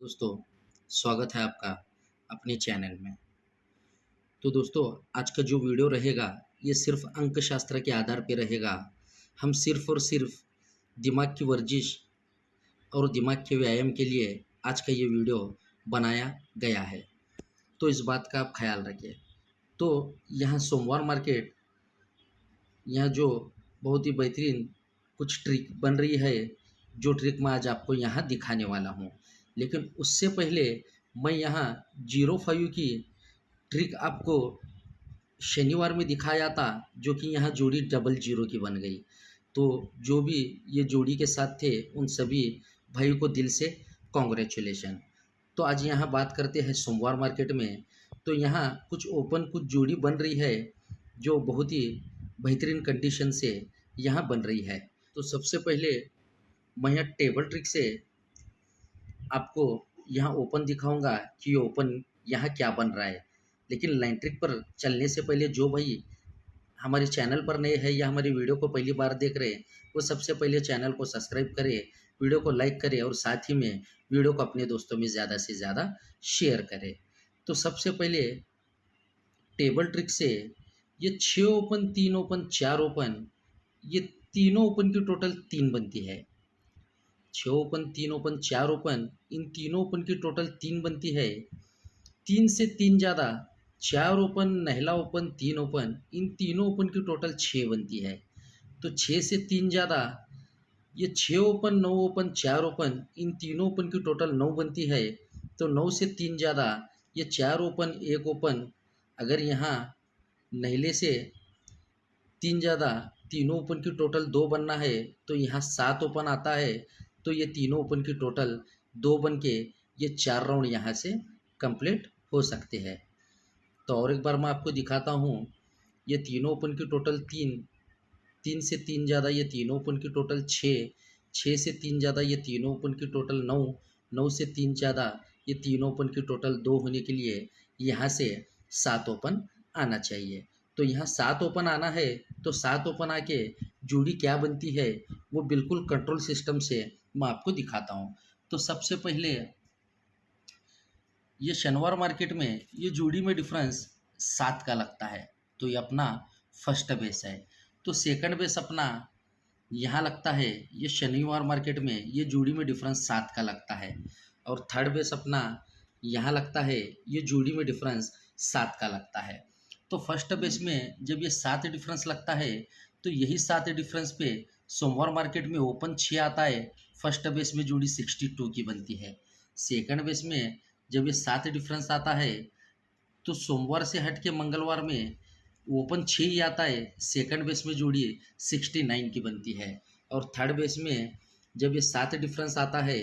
दोस्तों, स्वागत है आपका अपने चैनल में। तो दोस्तों, आज का जो वीडियो रहेगा ये सिर्फ अंक शास्त्र के आधार पे रहेगा। हम सिर्फ और सिर्फ दिमाग की वर्जिश और दिमाग के व्यायाम के लिए आज का ये वीडियो बनाया गया है, तो इस बात का आप ख्याल रखिए। तो यहाँ सोमवार मार्केट, यहाँ जो बहुत ही बेहतरीन कुछ ट्रिक बन रही है, जो ट्रिक मैं आज आपको यहाँ दिखाने वाला हूँ। लेकिन उससे पहले मैं यहाँ 05 की ट्रिक आपको शनिवार में दिखाया था, जो कि यहाँ जोड़ी डबल जीरो की बन गई। तो जो भी ये जोड़ी के साथ थे उन सभी भाई को दिल से कॉन्ग्रेचुलेशन। तो आज यहाँ बात करते हैं सोमवार मार्केट में। तो यहाँ कुछ ओपन कुछ जोड़ी बन रही है जो बहुत ही बेहतरीन कंडीशन से यहाँ बन रही है। तो सबसे पहले मैं यहाँ टेबल ट्रिक से आपको यहाँ ओपन दिखाऊंगा कि ओपन यहाँ क्या बन रहा है। लेकिन लाइन ट्रिक पर चलने से पहले जो भाई हमारे चैनल पर नए हैं या हमारी वीडियो को पहली बार देख रहे हैं, वो सबसे पहले चैनल को सब्सक्राइब करें, वीडियो को लाइक करें और साथ ही में वीडियो को अपने दोस्तों में ज़्यादा से ज़्यादा शेयर करें। तो सबसे पहले टेबल ट्रिक से ये 6 ओपन 3 ओपन 4 ओपन, ये तीनों ओपन की टोटल 3 बनती है। 6 ओपन 3 ओपन 4 ओपन, इन तीनों ओपन की टोटल 3 बनती है। 3 से 3 ज़्यादा 4 ओपन, नहला ओपन, 3 ओपन, इन तीनों ओपन की टोटल 6 बनती है। तो 6 से 3 ज़्यादा ये 6 ओपन 9 ओपन 4 ओपन, इन तीनों ओपन की टोटल 9 बनती है। तो 9 से 3 ज़्यादा ये 4 ओपन 1 ओपन, अगर यहाँ नहले से 3 ज़्यादा तीनों ओपन की टोटल 2 बनना है, तो यहाँ 7 ओपन आता है। तो ये तीनों ओपन की टोटल 2 बन के ये 4 राउंड यहाँ से कंप्लीट हो सकते हैं। तो और एक बार मैं आपको दिखाता हूँ। ये तीनों ओपन की टोटल 3, 3 से 3 ज़्यादा ये तीनों ओपन की टोटल 6, 6 से 3 ज़्यादा ये तीनों ओपन की टोटल 9, 9 से 3 ज़्यादा ये तीनों ओपन की टोटल 2 होने के लिए यहाँ से 7 ओपन आना चाहिए। तो यहाँ 7 ओपन आना है, तो 7 ओपन आके जोड़ी क्या बनती है वो बिल्कुल कंट्रोल सिस्टम से मैं आपको दिखाता हूँ। तो सबसे पहले ये शनिवार मार्केट में ये जोड़ी में डिफरेंस 7 का लगता है, तो ये अपना फर्स्ट बेस है। तो सेकंड बेस अपना यहाँ लगता है, ये शनिवार मार्केट में ये जोड़ी में डिफरेंस 7 का लगता है। और थर्ड बेस अपना यहाँ लगता है, ये जोड़ी में डिफरेंस 7 का लगता है। तो फर्स्ट बेस में जब ये 7 डिफरेंस लगता है, तो यही 7 डिफरेंस पे सोमवार मार्केट में ओपन 6 आता है, फर्स्ट बेस में जोड़ी 62 की बनती है। सेकंड बेस में जब ये 7 डिफरेंस आता है, तो सोमवार से हट के मंगलवार में ओपन 6 ही आता है, सेकंड बेस में जोड़ी 69 की बनती है। और थर्ड बेस में जब ये 7 डिफरेंस आता है,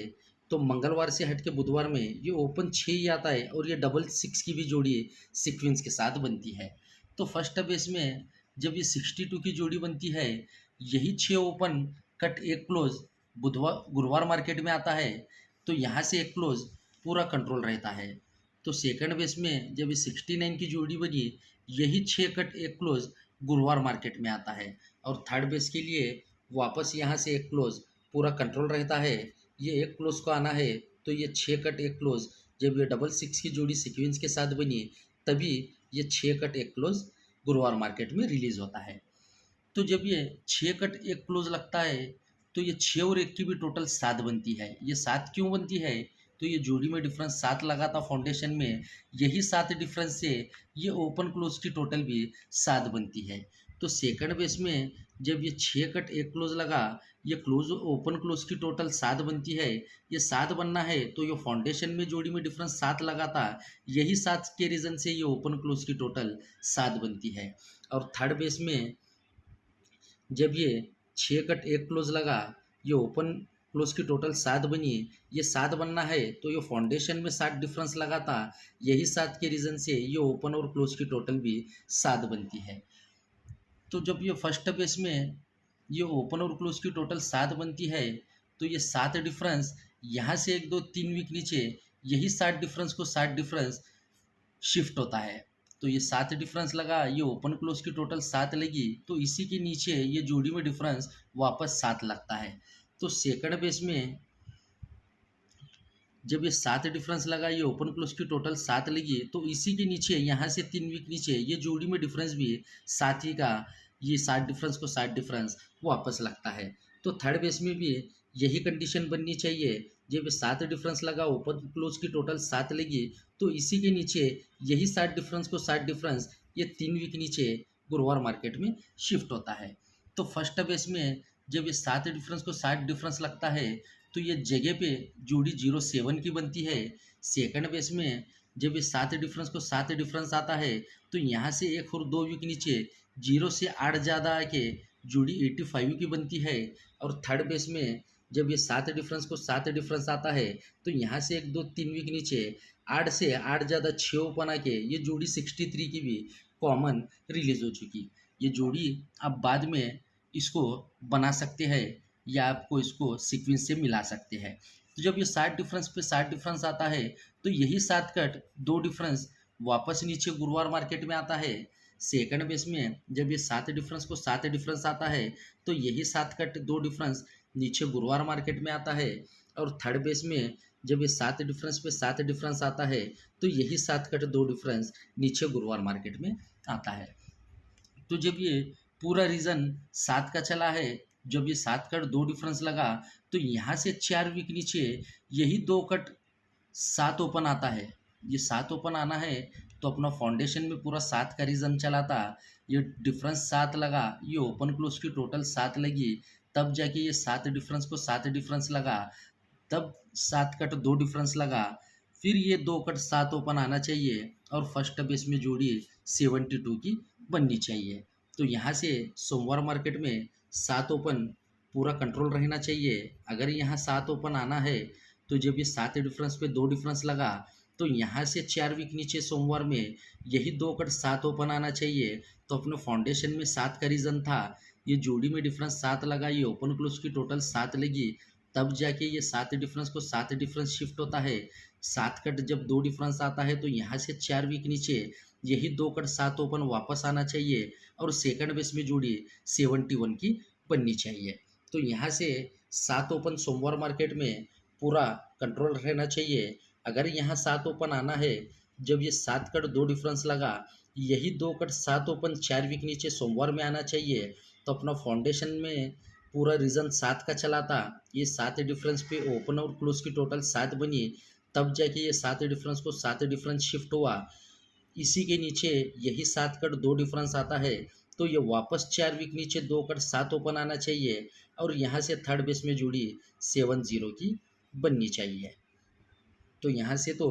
तो मंगलवार से हट के बुधवार में ये ओपन 6 ही आता है और ये डबल 6 की भी जोड़ी सीक्वेंस के साथ बनती है। तो फर्स्ट बेस में जब ये 62 की जोड़ी बनती है, यही 6 ओपन कट एक क्लोज बुधवार गुरुवार मार्केट में आता है, तो यहाँ से एक क्लोज पूरा कंट्रोल रहता है। तो सेकंड बेस में जब ये 69 की जोड़ी बनी, यही 6 कट एक क्लोज गुरुवार मार्केट में आता है। और थर्ड बेस के लिए वापस यहाँ से एक क्लोज पूरा कंट्रोल रहता है। ये एक क्लोज को आना है, तो ये 6 कट एक क्लोज जब ये डबल 6 की जोड़ी सीक्वेंस के साथ बनी, तभी ये 6 कट एक क्लोज गुरुवार मार्केट में रिलीज होता है। तो जब ये 6 कट एक क्लोज लगता है, तो ये 6 और 1 की भी टोटल 7 बनती है। ये 7 क्यों बनती है? तो ये जोड़ी में डिफरेंस 7 लगा था फाउंडेशन में, यही 7 डिफरेंस से ये ओपन क्लोज की टोटल भी 7 बनती है। तो सेकंड बेस में जब ये 6 कट एक क्लोज लगा, ये क्लोज ओपन क्लोज की टोटल 7 बनती है। ये 7 बनना है, तो ये फाउंडेशन में जोड़ी में डिफरेंस 7 लगा था, यही 7 के रीज़न से ये ओपन क्लोज की टोटल 7 बनती है। और थर्ड बेस में जब ये 6 कट एक क्लोज लगा, ये ओपन क्लोज की टोटल 7 बनी। ये 7 बनना है, तो ये फाउंडेशन में 7 डिफरेंस लगा था, यही 7 के रीज़न से ये ओपन और क्लोज की टोटल भी 7 बनती है। तो जब ये फर्स्ट बेस में ये ओपन और क्लोज की टोटल 7 बनती है, तो ये 7 डिफरेंस यहाँ से 1 2 3 वीक नीचे यही 7 डिफरेंस को 7 डिफरेंस शिफ्ट होता है। तो ये 7 डिफरेंस लगा, ये ओपन क्लोज की टोटल 7 लगी, तो इसी के नीचे ये जोड़ी में डिफरेंस वापस 7 लगता है। तो सेकंड बेस में जब ये 7 डिफरेंस लगा, ये ओपन क्लोज की टोटल 7 लगी, तो इसी के नीचे यहाँ से 3 वीक नीचे ये जोड़ी में डिफरेंस भी 7 ही का, ये 7 डिफरेंस को 7 डिफरेंस वापस लगता है। तो थर्ड बेस में भी यही कंडीशन बननी चाहिए। जब ये 7 डिफरेंस लगा, ओपन क्लोज की टोटल 7 लगी, तो इसी के नीचे यही 7 डिफरेंस को 7 डिफरेंस ये 3 वीक नीचे गुरुवार मार्केट में शिफ्ट होता है। तो फर्स्ट बेस में जब ये 7 डिफरेंस को 7 डिफरेंस लगता है, तो ये जगह पे जोड़ी 07 की बनती है। सेकंड बेस में जब ये 7 डिफरेंस को 7 डिफरेंस आता है, तो यहाँ से एक और 2 वीक नीचे 0 से 8 ज़्यादा आके जोड़ी 85 की बनती है। और थर्ड बेस में जब ये 7 डिफरेंस को 7 डिफरेंस आता है, तो यहाँ से 1 2 3 वीक नीचे 8 से 8 ज़्यादा 6 ओपन आके ये जोड़ी 63 की भी कॉमन रिलीज हो चुकी। ये जोड़ी आप बाद में इसको बना सकते हैं या आपको इसको सीक्वेंस से मिला सकते हैं। तो जब ये 7 डिफरेंस पे 7 डिफरेंस आता है, तो यही 7 कट 2 डिफरेंस वापस नीचे गुरुवार मार्केट में आता है। सेकंड बेस में जब ये 7 डिफरेंस को 7 डिफरेंस आता है, तो यही 7 कट 2 डिफरेंस नीचे गुरुवार मार्केट में आता है। और थर्ड बेस में जब ये 7 डिफरेंस पे 7 डिफरेंस आता है, तो यही 7 कट 2 डिफरेंस नीचे गुरुवार मार्केट में आता है। तो जब ये पूरा रीजन 7 का चला है, जब ये 7 कट 2 डिफरेंस लगा, तो यहाँ से 4 वीक नीचे यही 2 कट 7 ओपन आता है। ये 7 ओपन आना है, तो अपना फाउंडेशन में पूरा 7 का रीजन चला था। ये डिफरेंस 7 लगा, ये ओपन क्लोज की टोटल 7 लगी, तब जाके ये 7 डिफरेंस को 7 डिफरेंस लगा, तब 7 कट 2 डिफरेंस लगा, फिर ये 2 कट 7 ओपन आना चाहिए और फर्स्ट बेस में जोड़ी 72 की बननी चाहिए। तो यहाँ से सोमवार मार्केट में 7 ओपन पूरा कंट्रोल रहना चाहिए। अगर यहाँ 7 ओपन आना है, तो जब ये 7 डिफरेंस पे 2 डिफरेंस लगा, तो यहाँ से 4 वीक नीचे सोमवार में यही 2 कट 7 ओपन आना चाहिए। तो अपने फाउंडेशन में 7 का रीज़न था, ये जोड़ी में डिफरेंस 7 लगा, ये ओपन क्लोज की टोटल 7 लगी, तब जाके ये 7 डिफरेंस को 7 डिफरेंस शिफ्ट होता है। 7 कट जब 2 डिफरेंस आता है, तो यहाँ से 4 वीक नीचे यही 2 कट 7 ओपन वापस आना चाहिए और सेकंड बेस में जोड़ी 71 की बननी चाहिए। तो यहाँ से 7 ओपन सोमवार मार्केट में पूरा कंट्रोल रहना चाहिए। अगर यहाँ 7 ओपन आना है, जब ये 7 कट 2 डिफरेंस लगा, यही 2 कट 7 ओपन 4 वीक नीचे सोमवार में आना चाहिए। तो अपना फाउंडेशन में पूरा रीज़न 7 का चला था, ये 7 डिफरेंस पे ओपन और क्लोज की टोटल 7 बनी, तब जाके ये 7 डिफरेंस को 7 डिफरेंस शिफ्ट हुआ। इसी के नीचे यही 7 कट 2 डिफरेंस आता है, तो ये वापस 4 वीक नीचे 2 कट 7 ओपन आना चाहिए और यहाँ से थर्ड बेस में जोड़ी 70 की बननी चाहिए। तो यहाँ से तो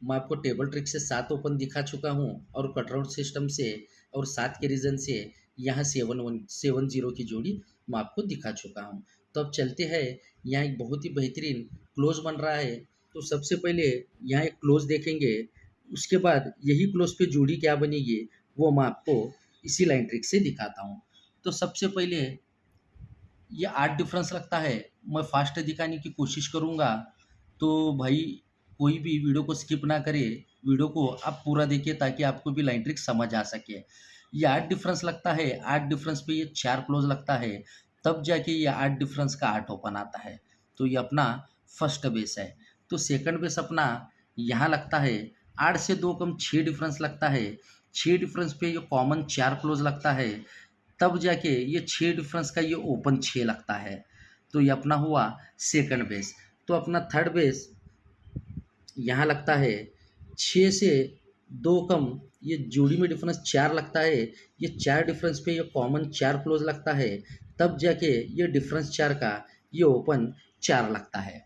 मैं आपको टेबल ट्रिक से 7 ओपन दिखा चुका हूँ और कटआउट सिस्टम से और 7 के रीज़न से यहाँ 70 की जोड़ी मैं आपको दिखा चुका हूँ। तो अब चलते हैं, यहाँ एक बहुत ही बेहतरीन क्लोज बन रहा है। तो सबसे पहले यहाँ एक क्लोज देखेंगे, उसके बाद यही क्लोज पे जोड़ी क्या बनेगी वो मैं आपको इसी लाइन ट्रिक से दिखाता हूँ। तो सबसे पहले ये 8 डिफरेंस लगता है, मैं फास्ट दिखाने की कोशिश करूँगा, तो भाई कोई भी वीडियो को स्किप ना करे, वीडियो को आप पूरा देखिए ताकि आपको भी लाइन ट्रिक समझ आ सके। ये 8 डिफरेंस लगता है, 8 डिफरेंस पे ये 4 क्लोज लगता है, तब जाके ये 8 डिफरेंस का 8 ओपन आता है। तो ये अपना फर्स्ट बेस है। तो सेकंड बेस अपना यहाँ लगता है, 8 से 2 कम 6 डिफरेंस लगता है, 6 डिफरेंस पे ये कॉमन 4 क्लोज लगता है, तब जाके ये 6 डिफरेंस का ये ओपन 6 लगता है। तो ये अपना हुआ सेकंड बेस। तो अपना थर्ड बेस यहाँ लगता है, 6 से 2 कम ये जोड़ी में डिफरेंस 4 लगता है, ये 4 डिफरेंस पे ये कॉमन 4 क्लोज लगता है, तब जाके ये डिफरेंस 4 का ये ओपन 4 लगता है।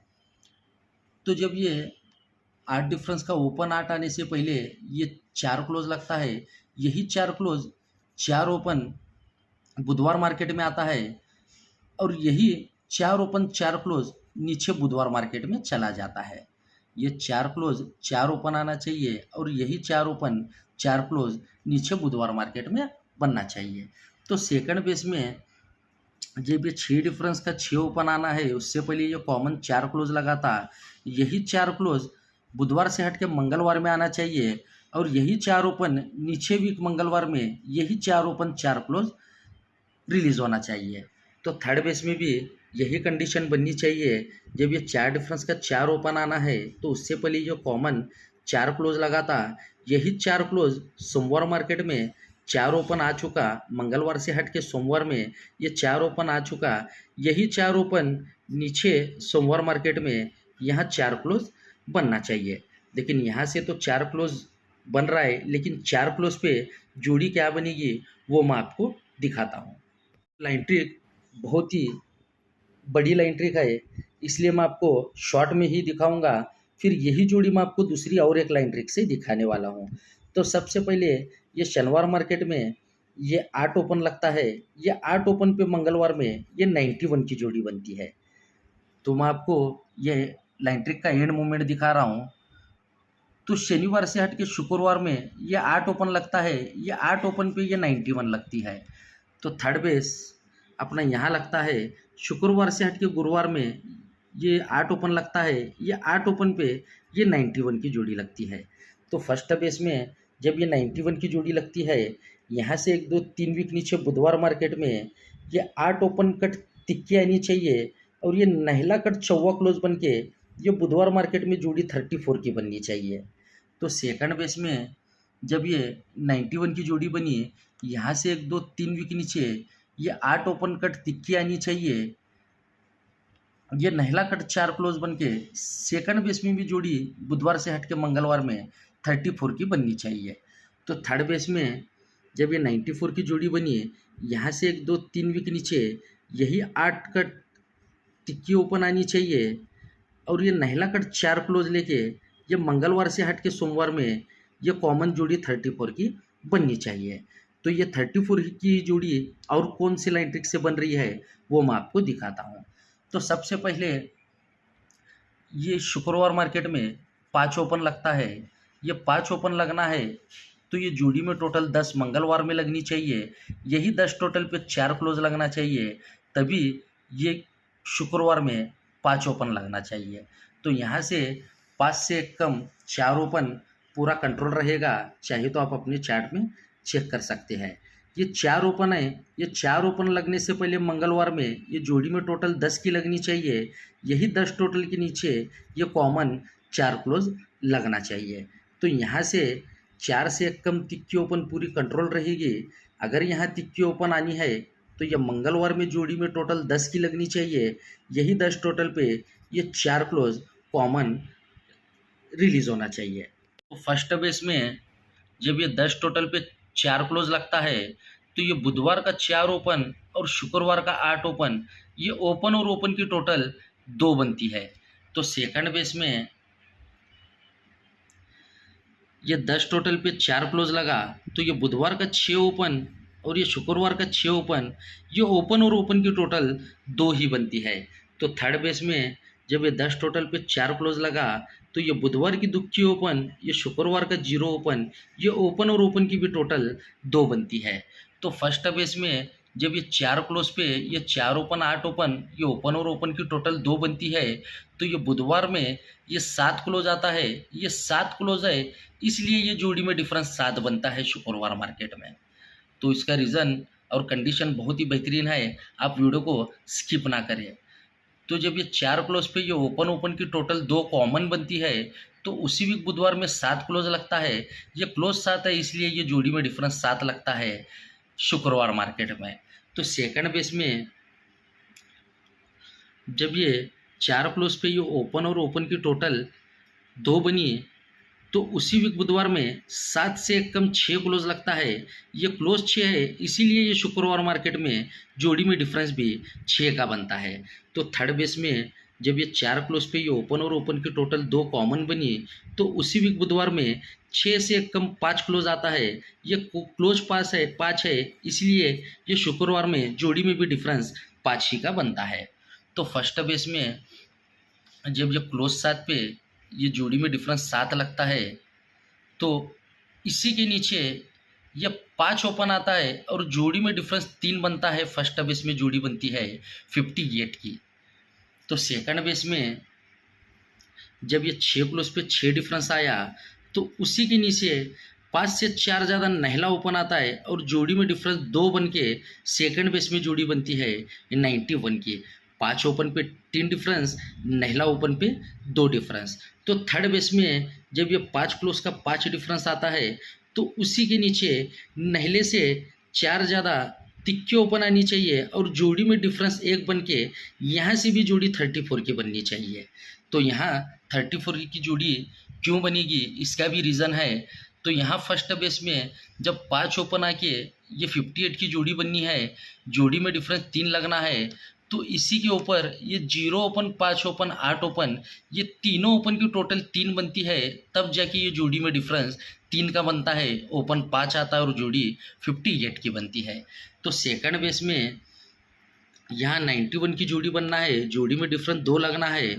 तो जब ये 8 डिफरेंस का ओपन 8 आने से पहले ये 4 क्लोज लगता है, यही 4 क्लोज 4 ओपन बुधवार मार्केट में आता है और यही 4 ओपन 4 क्लोज नीचे बुधवार मार्केट में चला जाता है। ये 4 क्लोज 4 ओपन आना चाहिए और यही 4 ओपन 4 क्लोज नीचे बुधवार मार्केट में बनना चाहिए। तो सेकंड बेस में जब ये 6 डिफरेंस का 6 ओपन आना है, उससे पहले ये कॉमन 4 क्लोज लगा था, यही 4 क्लोज बुधवार से हट के मंगलवार में आना चाहिए और यही 4 ओपन नीचे वीक मंगलवार में यही 4 ओपन 4 क्लोज रिलीज होना चाहिए। तो थर्ड बेस में भी यही कंडीशन बननी चाहिए। जब ये चार डिफरेंस का चार ओपन आना है तो उससे पहले जो कॉमन चार क्लोज लगा था, यही चार क्लोज सोमवार मार्केट में चार ओपन आ चुका, मंगलवार से हट के सोमवार में ये चार ओपन आ चुका, यही चार ओपन नीचे सोमवार मार्केट में यहाँ चार क्लोज बनना चाहिए। लेकिन यहाँ से तो चार क्लोज बन रहा है, लेकिन चार क्लोज पे जोड़ी क्या बनेगी वो मैं आपको दिखाता हूँ। लाइन ट्रिक बहुत ही बड़ी लाइन ट्रिक है, इसलिए मैं आपको शॉर्ट में ही दिखाऊंगा। फिर यही जोड़ी मैं आपको दूसरी और एक लाइन ट्रिक से दिखाने वाला हूँ। तो सबसे पहले ये शनिवार मार्केट में ये 8 ओपन लगता है, ये 8 ओपन पे मंगलवार में ये 91 की जोड़ी बनती है। तो मैं आपको ये लाइन ट्रिक का एंड मूवमेंट दिखा रहा हूँ। तो शनिवार से हट के शुक्रवार में ये 8 ओपन लगता है, ये 8 ओपन पे ये 91 लगती है। तो थर्ड बेस अपना यहाँ लगता है। शुक्रवार से हट के गुरुवार में ये 8 ओपन लगता है, ये 8 ओपन पे ये 91 की जोड़ी लगती है। तो फर्स्ट बेस में जब ये 91 की जोड़ी लगती है, यहाँ से 1 2 3 वीक नीचे बुधवार मार्केट में ये 8 ओपन कट तिक्के आनी चाहिए और ये नहला कट चौवा क्लोज बन के ये बुधवार मार्केट में जोड़ी 34 की बननी चाहिए। तो सेकंड बेस में जब ये 91 की जोड़ी बनी, यहाँ से 1 2 3 वीक नीचे ये 8 ओपन कट तिक्की आनी चाहिए, ये नहला कट चार क्लोज बन के सेकंड बेस में भी जोड़ी बुधवार से हट के मंगलवार में 34 की बननी चाहिए। तो थर्ड बेस में जब ये 94 की जोड़ी बनी, यहाँ से 1 2 3 वीक नीचे यही 8 कट तिक्की ओपन आनी चाहिए और ये नहला कट चार क्लोज लेके ये मंगलवार से हट के सोमवार में ये कॉमन जोड़ी 34 की बननी चाहिए। तो ये 34 की जोड़ी और कौन सी लाइन ट्रिक से बन रही है वो मैं आपको दिखाता हूँ। तो सबसे पहले ये शुक्रवार मार्केट में 5 ओपन लगता है, ये 5 ओपन लगना है तो ये जोड़ी में टोटल 10 मंगलवार में लगनी चाहिए, यही 10 टोटल पे 4 क्लोज लगना चाहिए, तभी ये शुक्रवार में 5 ओपन लगना चाहिए। तो यहाँ से 5 से कम 4 ओपन पूरा कंट्रोल रहेगा, चाहे तो आप अपने चार्ट में चेक कर सकते हैं। ये 4 ओपन है, ये 4 ओपन लगने से पहले मंगलवार में ये जोड़ी में टोटल 10 की लगनी चाहिए, यही 10 टोटल के नीचे ये कॉमन 4 क्लोज लगना चाहिए। तो यहाँ से 4 से कम तिक्की ओपन पूरी कंट्रोल रहेगी। अगर यहाँ तिक्की ओपन आनी है तो ये मंगलवार में जोड़ी में टोटल 10 की लगनी चाहिए, यही 10 टोटल पे ये 4 क्लोज कॉमन रिलीज होना चाहिए। तो फर्स्ट बेस में जब ये 10 टोटल पे 4 क्लोज लगता है तो ये बुधवार का 4 ओपन और शुक्रवार का 8 ओपन, ये ओपन और ओपन की टोटल 2 बनती है। तो सेकंड बेस में ये 10 टोटल पे 4 क्लोज लगा तो ये बुधवार का 6 ओपन और ये शुक्रवार का 6 ओपन, ये ओपन और ओपन की टोटल 2 ही बनती है। तो थर्ड बेस में जब ये 10 टोटल पे 4 क्लोज लगा तो ये बुधवार की दुक्की ओपन, ये शुक्रवार का 0 ओपन, ये ओपन और ओपन की भी टोटल 2 बनती है। तो फर्स्ट बेस में जब ये 4 क्लोज पे ये 4 ओपन 8 ओपन, ये ओपन और ओपन की टोटल 2 बनती है, तो ये बुधवार में ये 7 क्लोज आता है, ये 7 क्लोज है, इसलिए ये जोड़ी में डिफरेंस 7 बनता है शुक्रवार मार्केट में। तो इसका रीज़न और कंडीशन बहुत ही बेहतरीन है, आप वीडियो को स्किप ना करें। तो जब ये 4 क्लोज पे ये ओपन ओपन की टोटल 2 कॉमन बनती है तो उसी वीक बुधवार में 7 क्लोज लगता है, ये क्लोज 7 है इसलिए ये जोड़ी में डिफरेंस 7 लगता है शुक्रवार मार्केट में। तो सेकंड बेस में जब ये 4 क्लोज पे ये ओपन और ओपन की टोटल 2 बनी तो उसी वीक बुधवार में 7 से कम 6 क्लोज लगता है, ये क्लोज 6 है इसीलिए ये शुक्रवार मार्केट में जोड़ी में डिफरेंस भी 6 का बनता है। तो थर्ड बेस में जब ये 4 क्लोज पे ये ओपन और ओपन की टोटल 2 कॉमन बनी तो उसी वीक बुधवार में 6 से कम 5 क्लोज आता है, ये क्लोज 5 है इसलिए ये शुक्रवार में जोड़ी में भी डिफरेंस 5 ही का बनता है। तो फर्स्ट बेस में जब ये क्लोज 7 पे ये जोड़ी में डिफरेंस 7 लगता है तो इसी के नीचे ये 5 ओपन आता है और जोड़ी में डिफरेंस 3 बनता है। फर्स्ट बेस में जोड़ी बनती है 58 की। तो सेकंड बेस में जब ये 6 क्लोज पे 6 डिफरेंस आया तो उसी के नीचे 5 से 4 ज़्यादा नहला ओपन आता है और जोड़ी में डिफरेंस 2 बन के सेकंड बेस में जोड़ी बनती है 91 की। 5 ओपन पे 3 डिफरेंस, महिला ओपन पे 2 डिफरेंस। तो थर्ड बेस में जब ये 5 क्लोज का 5 डिफरेंस आता है तो उसी के नीचे नहले से 4 ज़्यादा तिक्के ओपन आनी चाहिए और जोड़ी में डिफरेंस 1 बन के यहाँ से भी जोड़ी 34 की बननी चाहिए। तो यहाँ 34 की जोड़ी क्यों बनेगी, इसका भी रीज़न है। तो यहाँ फर्स्ट बेस में जब 5 ओपन आके ये 58 की जोड़ी बननी है, जोड़ी में डिफरेंस 3 लगना है, तो इसी के ऊपर ये 0 ओपन, 5 ओपन, 8 ओपन, ये तीनों ओपन की टोटल 3 बनती है, तब जाके ये जोड़ी में डिफरेंस 3 का बनता है, ओपन 5 आता है और जोड़ी 58 की बनती है। तो सेकंड बेस में यहाँ 91 की जोड़ी बनना है, जोड़ी में डिफरेंस 2 लगना है,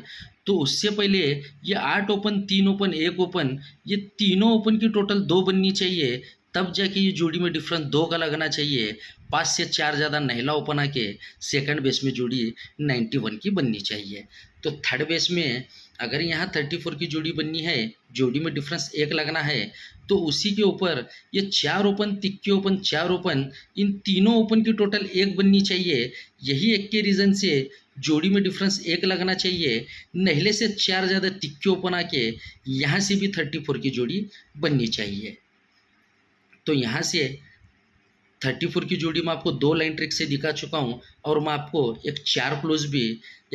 तो उससे पहले ये 8 ओपन, 3 ओपन, 1 ओपन, ये तीनों ओपन की टोटल 2 बननी चाहिए, तब जाके ये जोड़ी में डिफरेंस 2 का लगना चाहिए। 5 से 4 ज़्यादा नहला ओपन आके सेकंड बेस में जोड़ी 91 की बननी चाहिए। तो थर्ड बेस में अगर यहाँ 34 की जोड़ी बननी है, जोड़ी में डिफरेंस 1 लगना है, तो उसी के ऊपर ये 4 ओपन, तिक्के ओपन, 4 ओपन, इन तीनों ओपन की टोटल 1 बननी चाहिए। यही एक के रीज़न से जोड़ी में डिफरेंस 1 लगना चाहिए, नहले से 4 ज़्यादा तिक्के ओपन आके यहाँ से भी 34 की जोड़ी बननी चाहिए। तो यहाँ से 34 की जोड़ी मैं आपको 2 लाइन ट्रिक से दिखा चुका हूँ और मैं आपको एक 4 क्लोज भी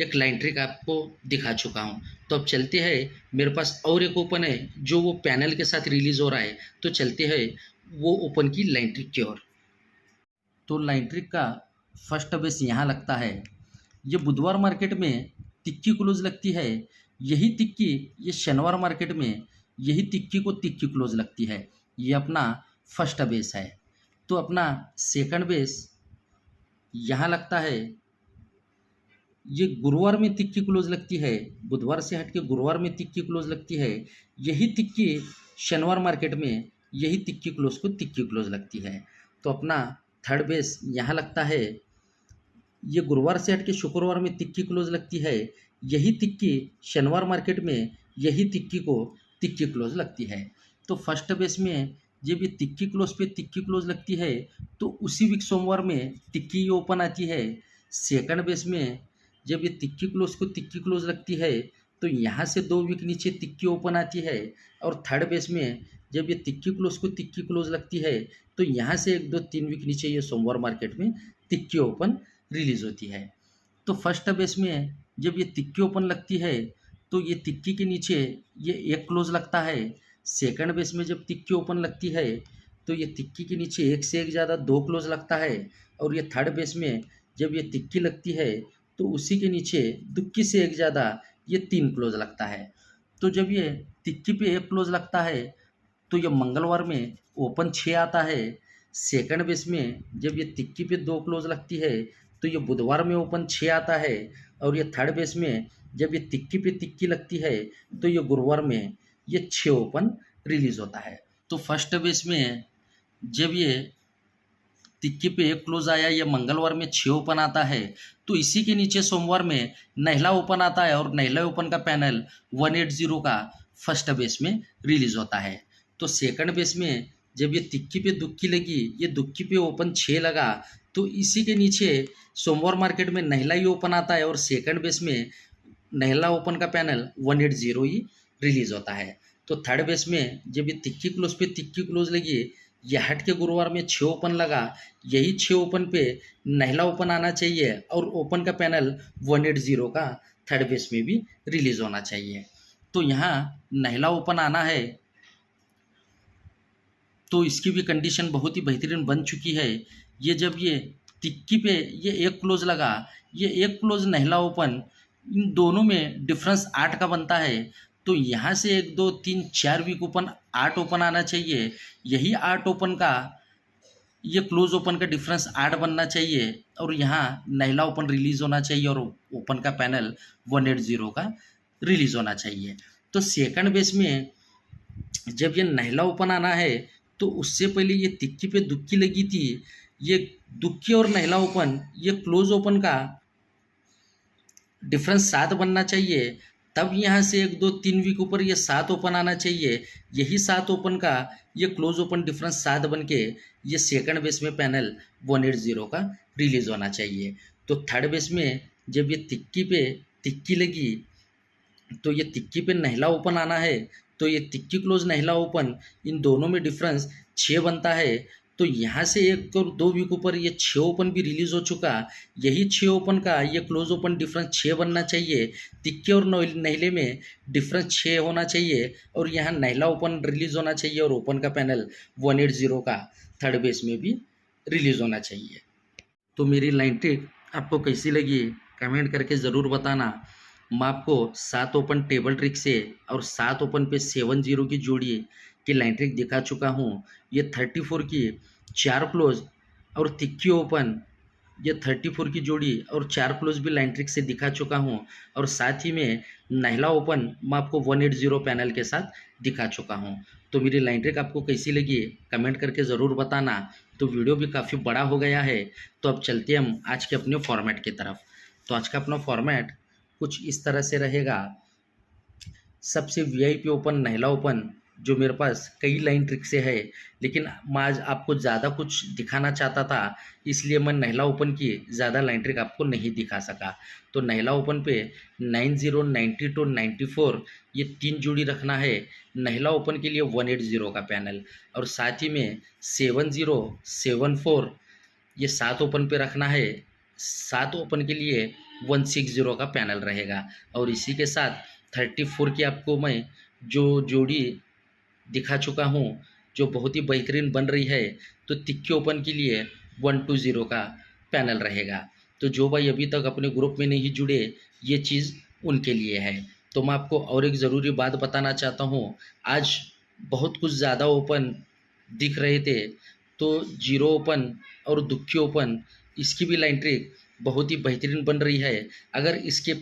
एक लाइन ट्रिक आपको दिखा चुका हूँ। तो अब चलते हैं, मेरे पास और एक ओपन है जो वो पैनल के साथ रिलीज हो रहा है, तो चलते हैं वो ओपन की लाइन ट्रिक की ओर। तो लाइन ट्रिक का फर्स्ट बेस यहाँ लगता है। ये बुधवार मार्केट में तिक्की क्लोज लगती है, यही तिक्की ये शनिवार मार्केट में यही तिक्की को तिक्की क्लोज लगती है। ये अपना फर्स्ट बेस है। तो अपना सेकंड बेस यहाँ लगता है, ये गुरुवार में तिक्की क्लोज लगती है, बुधवार से हट के गुरुवार में तिक्की क्लोज लगती है, यही तिक्की शनिवार मार्केट में यही तिक्की क्लोज को तिक्की क्लोज लगती है। तो अपना थर्ड बेस यहाँ लगता है, ये गुरुवार से हट के शुक्रवार में तिक्की क्लोज लगती है, यही तिक्की शनिवार मार्केट में यही तिक्की को तिक्की क्लोज लगती है। तो फर्स्ट बेस में जब ये तिक्की क्लोज पे तिक्की क्लोज लगती है तो उसी वीक सोमवार में तिक्की ओपन आती है। सेकंड बेस में जब ये तिक्की क्लोज को तिक्की क्लोज लगती है तो यहाँ से 2 वीक नीचे तिक्की ओपन आती है। और थर्ड बेस में जब ये तिक्की क्लोज को तिक्की क्लोज लगती है तो यहाँ से 1, 2, 3 वीक नीचे ये सोमवार मार्केट में तिक्की ओपन रिलीज होती है। तो फर्स्ट बेस में जब ये तिक्की ओपन लगती है तो ये तिक्की के नीचे ये 1 क्लोज लगता है। सेकंड बेस में जब तिक्की ओपन लगती है तो ये तिक्की के नीचे 1 से 1 ज़्यादा 2 क्लोज लगता है। और ये थर्ड बेस में जब ये तिक्की लगती है तो उसी के नीचे दुक्की से 1 ज़्यादा ये 3 क्लोज लगता है। तो जब ये तिक्की पे 1 क्लोज लगता है तो ये मंगलवार में ओपन 6 आता है। सेकंड बेस में जब ये तिक्की पे 2 क्लोज लगती है तो ये बुधवार में ओपन 6 आता है। और ये थर्ड बेस में जब ये तिक्की पे तिक्की लगती है तो ये गुरुवार में ये 6 ओपन रिलीज होता है। तो फर्स्ट बेस में जब ये तिक्की पे 1 क्लोज आया, ये मंगलवार में 6 ओपन आता है, तो इसी के नीचे सोमवार में नहला ओपन आता है और नहला ओपन का पैनल 180 का फर्स्ट बेस में रिलीज होता है। तो सेकंड बेस में जब ये तिक्की पे दुक्की लगी, ये दुक्की पे ओपन 6 लगा, तो इसी के नीचे सोमवार मार्केट में नहला ही ओपन आता है और सेकंड बेस में नहला ओपन का पैनल 180 ही रिलीज होता है। तो थर्ड बेस में जब ये तिक्की क्लोज पे तिक्की क्लोज लगी, ये हट के गुरुवार में 6 ओपन लगा, यही 6 ओपन पे नहला ओपन आना चाहिए और ओपन का पैनल 180 का थर्ड बेस में भी रिलीज होना चाहिए। तो यहाँ नहला ओपन आना है, तो इसकी भी कंडीशन बहुत ही बेहतरीन बन चुकी है। ये जब ये तिक्की पे ये 1 क्लोज लगा, ये 1 क्लोज नहला ओपन, इन दोनों में डिफरेंस 8 का बनता है। तो यहाँ से 1, 2, 3, 4 वीक ओपन 8 ओपन आना चाहिए, यही 8 ओपन का ये क्लोज ओपन का डिफरेंस 8 बनना चाहिए और यहाँ नहला ओपन रिलीज होना चाहिए और ओपन का पैनल 180 का रिलीज होना चाहिए। तो सेकंड बेस में जब ये नहला ओपन आना है तो उससे पहले ये तिक्की पे दुक्की लगी थी, ये दुक्की और नहला ओपन ये क्लोज ओपन का डिफरेंस 7 बनना चाहिए, तब यहाँ से 1, 2, 3 वीक ऊपर ये 7 ओपन आना चाहिए, यही 7 ओपन का ये क्लोज ओपन डिफरेंस 7 बन के ये सेकंड बेस में पैनल 180 का रिलीज होना चाहिए। तो थर्ड बेस में जब ये तिक्की लगी तो ये तिक्की पे नहला ओपन आना है, तो ये तिक्की क्लोज नहला ओपन, इन दोनों में डिफरेंस 6 बनता है। तो यहाँ से 1 और 2 वीक ऊपर ये 6 ओपन भी रिलीज हो चुका। यही 6 ओपन का ये क्लोज ओपन डिफरेंस 6 बनना चाहिए। तिक्के और नहले में डिफरेंस 6 होना चाहिए और यहाँ नहला ओपन रिलीज होना चाहिए और ओपन का पैनल 180 का थर्ड बेस में भी रिलीज होना चाहिए। तो मेरी लाइन ट्रिक आपको कैसी लगी कमेंट करके ज़रूर बताना। मैं आपको 7 ओपन टेबल ट्रिक से और 7 ओपन पे 7-0 की जोड़ी की लाइन ट्रिक दिखा चुका हूँ। ये 34 की 4 क्लोज और तिक्की ओपन, ये 34 की जोड़ी और 4 क्लोज भी लाइन ट्रिक से दिखा चुका हूँ और साथ ही में नहला ओपन मैं आपको 180 पैनल के साथ दिखा चुका हूँ। तो मेरी लाइन ट्रिक आपको कैसी लगी कमेंट करके ज़रूर बताना। तो वीडियो भी काफ़ी बड़ा हो गया है, तो अब चलते हैं हम आज के अपने फॉर्मेट की तरफ। तो आज का अपना फॉर्मेट कुछ इस तरह से रहेगा। सबसे वीआईपी ओपन नहला ओपन जो मेरे पास कई लाइन ट्रिक से है, लेकिन मैं आज आपको ज़्यादा कुछ दिखाना चाहता था, इसलिए मैं नहला ओपन की ज़्यादा लाइन ट्रिक आपको नहीं दिखा सका। तो नहला ओपन पे 90, 92, 94 ये 3 जोड़ी रखना है। नहला ओपन के लिए 180 का पैनल और साथ ही में 70, 74 ये 7 ओपन पे रखना है। 7 ओपन के लिए 160 का पैनल रहेगा और इसी के साथ 34 की आपको मैं जो जोड़ी दिखा चुका हूँ जो बहुत ही बेहतरीन बन रही है, तो तिक्के ओपन के लिए 120 का पैनल रहेगा। तो जो भाई अभी तक अपने ग्रुप में नहीं जुड़े, ये चीज़ उनके लिए है। तो मैं आपको और एक ज़रूरी बात बताना चाहता हूँ, आज बहुत कुछ ज़्यादा ओपन दिख रहे थे, तो जीरो ओपन और दुक्की ओपन इसकी भी लाइन ट्रिक बहुत ही बेहतरीन बन रही है। अगर इसके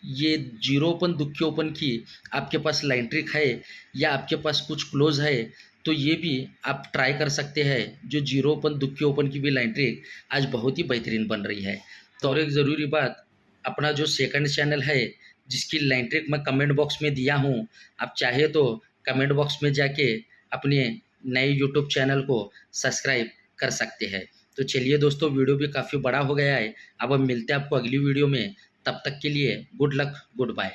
ये जीरो ओपन दुक्की ओपन की आपके पास लाइन ट्रिक है या आपके पास कुछ क्लोज है, तो ये भी आप ट्राई कर सकते हैं। जो जीरो ओपन दुक्की ओपन की भी लाइन ट्रिक आज बहुत ही बेहतरीन बन रही है। तो और एक ज़रूरी बात, अपना जो सेकंड चैनल है जिसकी लाइन ट्रिक मैं कमेंट बॉक्स में दिया हूँ, आप चाहे तो कमेंट बॉक्स में जाके अपने नए यूट्यूब चैनल को सब्सक्राइब कर सकते हैं। तो चलिए दोस्तों, वीडियो भी काफ़ी बड़ा हो गया है। अब हम मिलते हैं आपको अगली वीडियो में। तब तक के लिए गुड लक, गुड बाय।